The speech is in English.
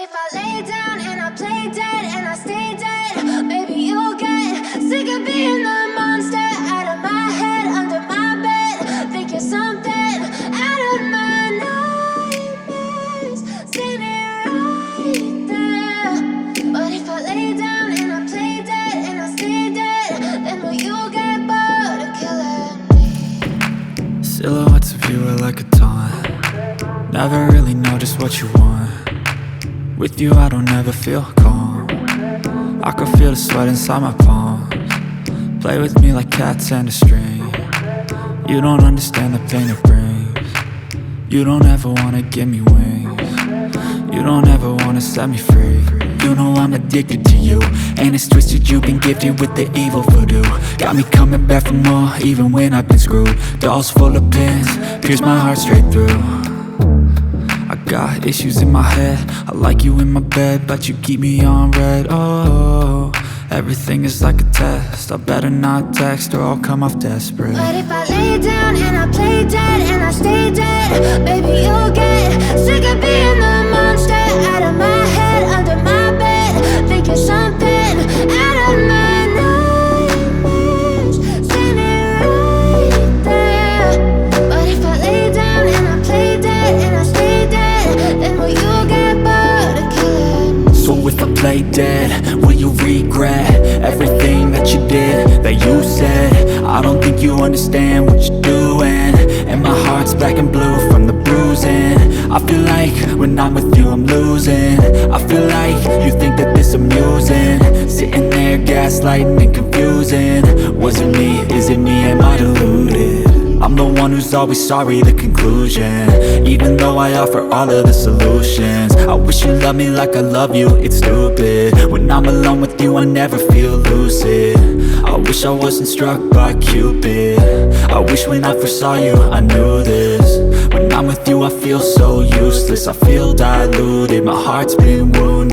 if I lay down and I play dead and I stay dead, maybe you'll get sick of being the monster out of my head, under my bed. Think you're something out of my nightmares, standing right there. But if I lay down and I play dead and I stay dead, then will you get bored of killing me? Silhouettes of you are like a taunt. Never really know just what you want. With you I don't ever feel calm. I can feel the sweat inside my palms. Play with me like cats and a string. You don't understand the pain it brings. You don't ever wanna give me wings. You don't ever wanna set me free. You know I'm addicted to you, and it's twisted, you've been gifted with the evil voodoo. Got me coming back for more, even when I've been screwed. Dolls full of pins, pierce my heart straight through. I got issues in my head, I like you in my bed, but you keep me on red. Oh, everything is like a test, I better not text or I'll come off desperate. But if I lay down and I play dead and I stay dead, baby you'll get sick of being the monster out of my head, under my bed. Think you're something out of my nightmares, standing right there. But if I lay down and I play dead and I stay dead, then will you get bored of killing me? So if I play dead, will you regret everything that you did, that you said? I don't think you understand what you're doing, and my heart's black and blue from the bruising. I feel like when I'm with you I'm losing. I feel like you think that this amusing, sitting there gaslighting and confusing. Was it me? Is it me? Am I deluded? I'm the one who's always sorry, the conclusion. Even though I offer all of the solutions, I wish you loved me like I love you, it's stupid. When I'm alone with you I never feel lucid. I wish I wasn't struck by Cupid. I wish when I first saw you I knew this. When I'm with you I feel so useless, I feel diluted, my heart's been wounded.